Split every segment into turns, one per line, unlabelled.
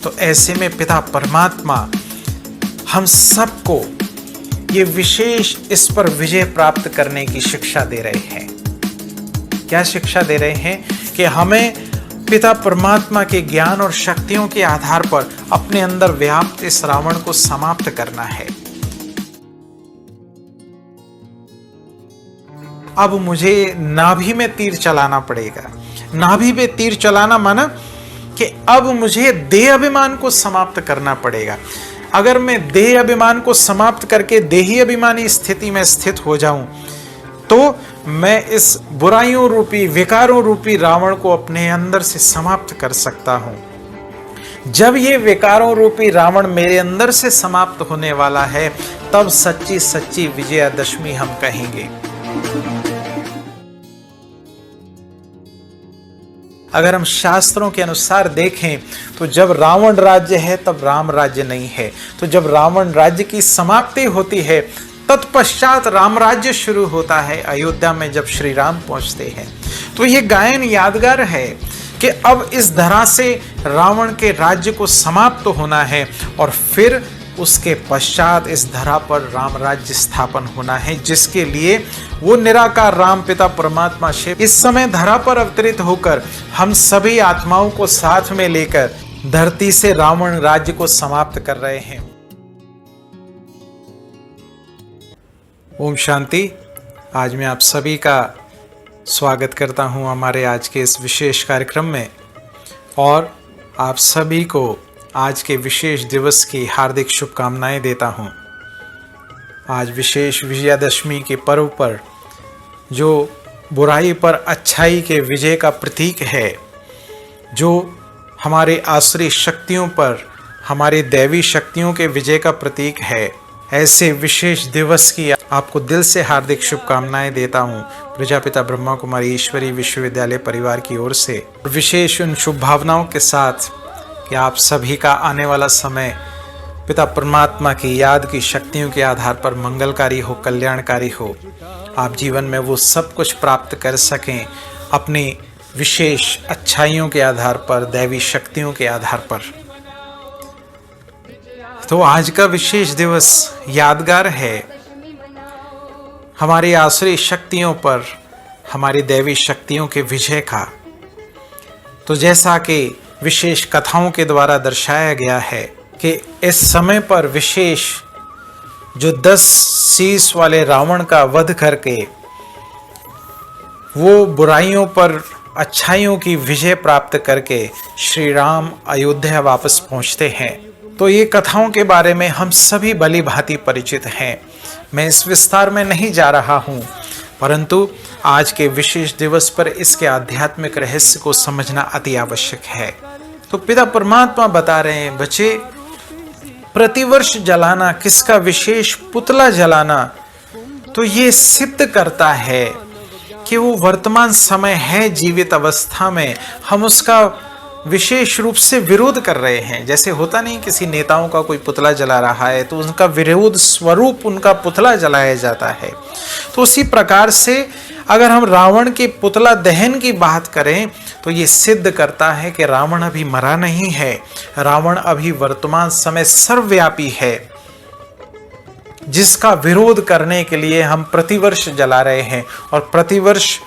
तो ऐसे में पिता परमात्मा हम सबको ये विशेष इस पर विजय प्राप्त करने की शिक्षा दे रहे हैं। क्या शिक्षा दे रहे हैं? कि हमें पिता परमात्मा के ज्ञान और शक्तियों के आधार पर अपने अंदर व्याप्त इस रावण को समाप्त करना है। अब मुझे नाभि में तीर चलाना पड़ेगा। नाभि में तीर चलाना माना कि अब मुझे देह अभिमान को समाप्त करना पड़ेगा। अगर मैं देह अभिमान को समाप्त करके देही अभिमानी स्थिति में स्थित हो जाऊं तो मैं इस बुराइयों रूपी विकारों रूपी रावण को अपने अंदर से समाप्त कर सकता हूं। जब ये विकारों रूपी रावण मेरे अंदर से समाप्त होने वाला है तब सच्ची सच्ची विजयादशमी हम कहेंगे। अगर हम शास्त्रों के अनुसार देखें तो जब रावण राज्य है तब राम राज्य नहीं है। तो जब रावण राज्य की समाप्ति होती है तत्पश्चात राम राज्य शुरू होता है। अयोध्या में जब श्री राम पहुंचते हैं तो ये गायन यादगार है कि अब इस धरा से रावण के राज्य को समाप्त होना है और फिर उसके पश्चात इस धरा पर राम राज्य स्थापन होना है, जिसके लिए वो निराकार राम पिता परमात्मा शिव इस समय धरा पर अवतरित होकर हम सभी आत्माओं को साथ में लेकर धरती से रावण राज्य को समाप्त कर रहे हैं। ओम शांति। आज मैं आप सभी का स्वागत करता हूं हमारे आज के इस विशेष कार्यक्रम में और आप सभी को आज के विशेष दिवस की हार्दिक शुभकामनाएं देता हूं। आज विशेष विजयादशमी के पर्व पर जो बुराई पर अच्छाई के विजय का प्रतीक है, जो हमारे आसुरी शक्तियों पर हमारे दैवी शक्तियों के विजय का प्रतीक है, ऐसे विशेष दिवस की आपको दिल से हार्दिक शुभकामनाएं देता हूं प्रजापिता ब्रह्मा कुमारी ईश्वरी विश्वविद्यालय परिवार की ओर से। विशेष उन शुभ भावनाओं के साथ कि आप सभी का आने वाला समय पिता परमात्मा की याद की शक्तियों के आधार पर मंगलकारी हो, कल्याणकारी हो। आप जीवन में वो सब कुछ प्राप्त कर सकें अपनी विशेष अच्छाइयों के आधार पर, दैवी शक्तियों के आधार पर। तो आज का विशेष दिवस यादगार है हमारी आसुरी शक्तियों पर हमारी दैवी शक्तियों के विजय का। तो जैसा कि विशेष कथाओं के द्वारा दर्शाया गया है कि इस समय पर विशेष जो 10 शीश वाले रावण का वध करके वो बुराइयों पर अच्छाइयों की विजय प्राप्त करके श्री राम अयोध्या वापस पहुंचते हैं। तो ये कथाओं के बारे में हम सभी भली भांति परिचित हैं। मैं इस विस्तार में नहीं जा रहा हूं, परंतु आज के विशेष दिवस पर इसके आध्यात्मिक रहस्य को समझना अति आवश्यक है। तो पिता परमात्मा बता रहे हैं, बच्चे प्रतिवर्ष जलाना किसका विशेष पुतला जलाना तो ये सिद्ध करता है कि वो वर्तमान समय है जीवित अवस्था में हम उसका विशेष रूप से विरोध कर रहे हैं। जैसे होता नहीं किसी नेताओं का कोई पुतला जला रहा है तो उनका विरोध स्वरूप उनका पुतला जलाया जाता है। तो उसी प्रकार से अगर हम रावण के पुतला दहन की बात करें तो ये सिद्ध करता है कि रावण अभी मरा नहीं है। रावण अभी वर्तमान समय सर्वव्यापी है, जिसका विरोध करने के लिए हम प्रतिवर्ष जला रहे हैं। और प्रतिवर्ष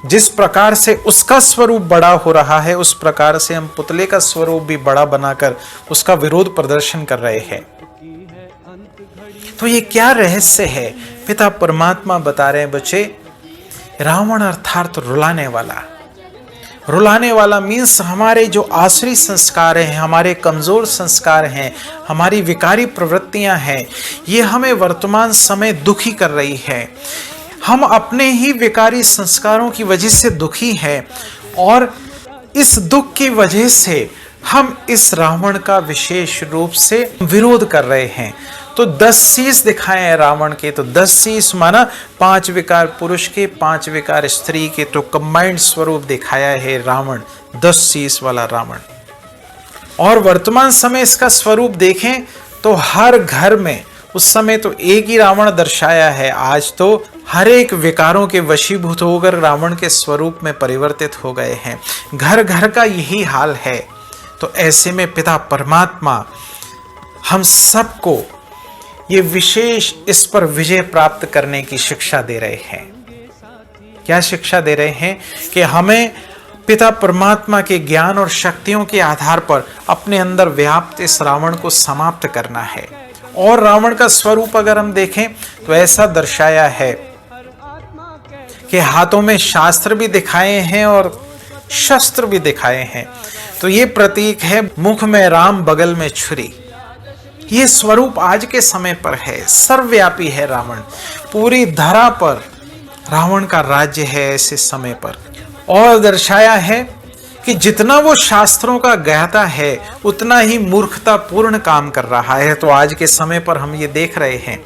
जिस प्रकार से उसका स्वरूप बड़ा हो रहा है उस प्रकार से हम पुतले का स्वरूप भी बड़ा बनाकर उसका विरोध प्रदर्शन कर रहे हैं। तो ये क्या रहस्य है? पिता परमात्मा बता रहे हैं, बच्चे रावण अर्थात रुलाने वाला। रुलाने वाला मीन्स हमारे जो आसुरी संस्कार हैं, हमारे कमजोर संस्कार हैं, हमारी विकारी प्रवृत्तियां हैं, ये हमें वर्तमान समय दुखी कर रही है। हम अपने ही विकारी संस्कारों की वजह से दुखी हैं और इस दुख की वजह से हम इस रावण का विशेष रूप से विरोध कर रहे हैं। तो 10 शीश दिखाए हैं रावण के। तो 10 शीश माना 5 विकार पुरुष के, 5 विकार स्त्री के, तो कंबाइंड स्वरूप दिखाया है रावण, 10 शीश वाला रावण। और वर्तमान समय इसका स्वरूप देखें तो हर घर में उस समय तो एक ही रावण दर्शाया है, आज तो हर एक विकारों के वशीभूत होकर रावण के स्वरूप में परिवर्तित हो गए हैं। घर घर का यही हाल है। तो तो ऐसे में पिता परमात्मा हम सबको ये विशेष इस पर विजय प्राप्त करने की शिक्षा दे रहे हैं। क्या शिक्षा दे रहे हैं? कि हमें पिता परमात्मा के ज्ञान और शक्तियों के आधार पर अपने अंदर व्याप्त इस रावण को समाप्त करना है। और रावण का स्वरूप अगर हम देखें तो ऐसा दर्शाया है कि हाथों में शास्त्र भी दिखाए हैं और शस्त्र भी दिखाए हैं। तो ये प्रतीक है, मुख में राम बगल में छुरी। ये स्वरूप आज के समय पर है, सर्वव्यापी है रावण। पूरी धरा पर रावण का राज्य है ऐसे समय पर। और दर्शाया है कि जितना वो शास्त्रों का ज्ञाता है उतना ही मूर्खतापूर्ण काम कर रहा है। तो आज के समय पर हम ये देख रहे हैं,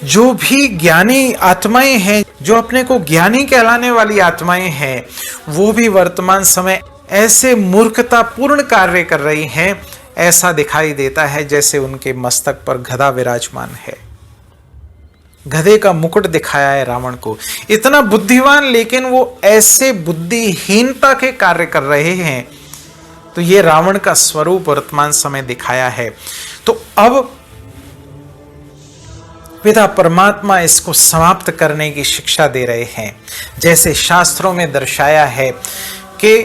जो भी ज्ञानी आत्माएं हैं, जो अपने को ज्ञानी कहलाने वाली आत्माएं हैं, वो भी वर्तमान समय ऐसे मूर्खतापूर्ण कार्य कर रही हैं। ऐसा दिखाई देता है जैसे उनके मस्तक पर गधा विराजमान है। गधे का मुकुट दिखाया है रावण को। इतना बुद्धिमान, लेकिन वो ऐसे बुद्धिहीनता के कार्य कर रहे हैं। तो ये रावण का स्वरूप वर्तमान समय दिखाया है। तो अब पिता परमात्मा इसको समाप्त करने की शिक्षा दे रहे हैं। जैसे शास्त्रों में दर्शाया है कि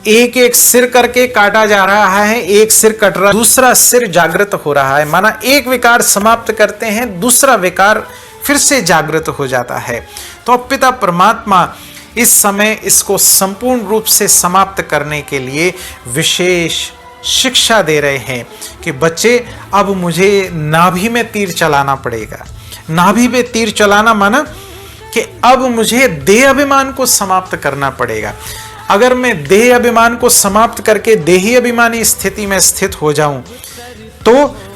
एक एक सिर करके काटा जा रहा है, एक सिर कट रहा, दूसरा सिर जागृत हो रहा है। माना एक विकार समाप्त करते हैं, दूसरा विकार फिर से जागृत हो जाता है। तो अब पिता परमात्मा इस समय इसको संपूर्ण रूप से समाप्त करने के लिए विशेष शिक्षा दे रहे हैं कि बच्चे, अब मुझे नाभि में तीर चलाना पड़ेगा। नाभि में तीर चलाना माना कि अब मुझे देह अभिमान को समाप्त करना पड़ेगा। अगर मैं देह अभिमान को समाप्त करके देही अभिमानी स्थिति में स्थित हो जाऊं तो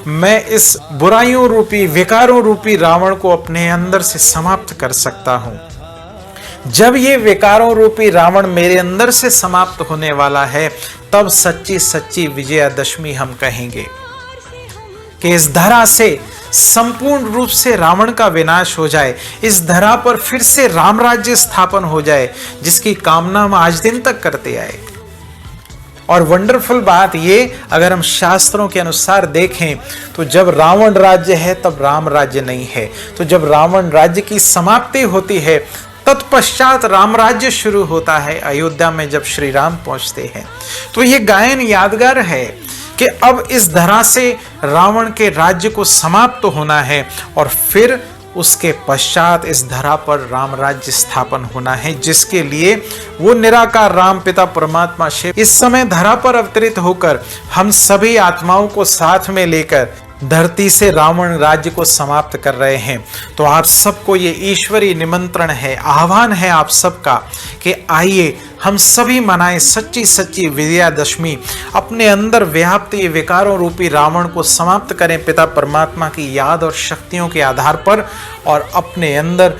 मैं इस बुराइयों रूपी, विकारों रूपी रावण को अपने अंदर से समाप्त कर सकता हूं। जब ये विकारों रूपी रावण मेरे अंदर से समाप्त होने वाला है, तब सच्ची सच्ची विजयादशमी हम कहेंगे कि इस धरा से संपूर्ण रूप से रावण का विनाश हो जाए, इस धरा पर फिर से राम राज्य स्थापन हो जाए, जिसकी कामना हम आज दिन तक करते आए। और वंडरफुल बात ये, अगर हम शास्त्रों के अनुसार देखें तो जब रावण राज्य है तब राम राज्य नहीं है। तो जब रावण राज्य की समाप्ति होती है तत्पश्चात राम राज्य शुरू होता है, अयोध्या में जब श्री राम पहुंचते हैं। तो ये गायन यादगार है कि अब इस धरा से रावण के राज्य को समाप्त होना है और फिर उसके पश्चात इस धरा पर राम राज्य स्थापन होना है, जिसके लिए वो निराकार राम पिता परमात्मा शिव इस समय धरा पर अवतरित होकर हम सभी आत्माओं को साथ में लेकर धरती से रावण राज्य को समाप्त कर रहे हैं। तो आप सबको ये ईश्वरीय निमंत्रण है, आह्वान है आप सबका कि आइए हम सभी मनाएं सच्ची सच्ची विजयादशमी। अपने अंदर व्याप्त ये विकारों रूपी रावण को समाप्त करें पिता परमात्मा की याद और शक्तियों के आधार पर, और अपने अंदर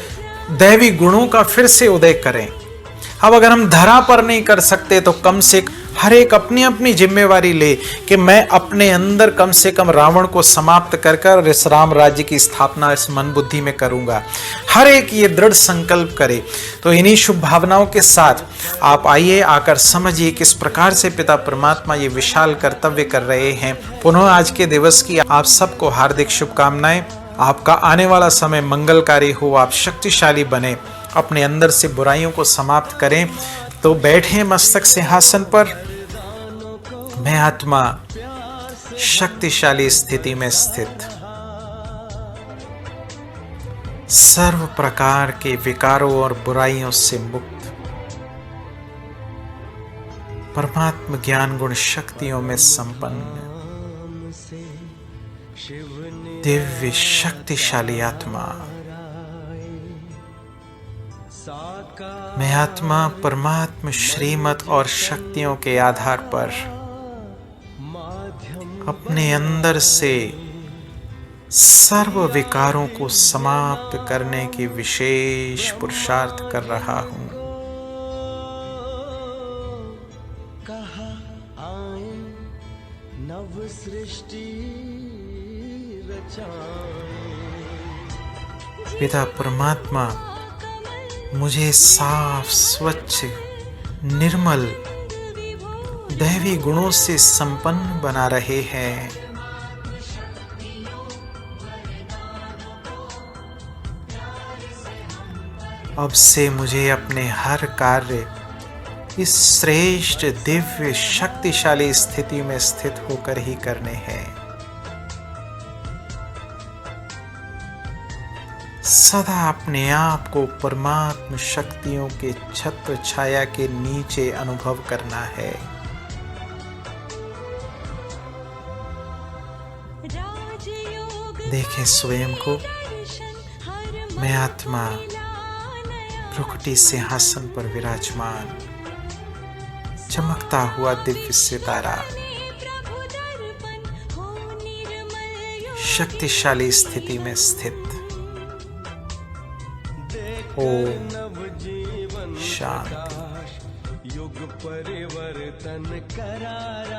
दैवी गुणों का फिर से उदय करें। अब अगर हम धरा पर नहीं कर सकते तो कम से कम हर एक अपनी अपनी जिम्मेवारी ले कि मैं अपने अंदर कम से कम रावण को समाप्त कर कर इस राम राज्य की स्थापना इस मन बुद्धि में करूंगा। हर एक ये दृढ़ संकल्प करे। तो इन्हीं शुभ भावनाओं के साथ आप आइए, आकर समझिए किस प्रकार से पिता परमात्मा ये विशाल कर्तव्य कर रहे हैं। पुनः आज के दिवस की आप सबको हार्दिक शुभकामनाएं। आपका आने वाला समय मंगलकारी हो, आप शक्तिशाली बने, अपने अंदर से बुराइयों को समाप्त करें। तो बैठे मस्तक सिंहासन पर, मैं आत्मा शक्तिशाली स्थिति में स्थित, सर्व प्रकार के विकारों और बुराइयों से मुक्त, परमात्मा ज्ञान गुण शक्तियों में संपन्न दिव्य शक्तिशाली आत्मा। मैं आत्मा परमात्मा श्रीमत और शक्तियों के आधार पर अपने अंदर से सर्व विकारों को समाप्त करने की विशेष पुरुषार्थ कर रहा हूं। कहा आए नव सृष्टि पिता परमात्मा मुझे साफ, स्वच्छ, निर्मल, दैवी गुणों से संपन्न बना रहे हैं। अब से मुझे अपने हर कार्य इस श्रेष्ठ दिव्य शक्तिशाली स्थिति में स्थित होकर ही करने हैं। सदा अपने आप को परमात्म शक्तियों के छत्र छाया के नीचे अनुभव करना है। देखें स्वयं को, मैं आत्मा भ्रुकुटी सिंहासन पर विराजमान, चमकता हुआ दिव्य सितारा, शक्तिशाली स्थिति में स्थित। ओम शांति।
युग परिवर्तन करारा।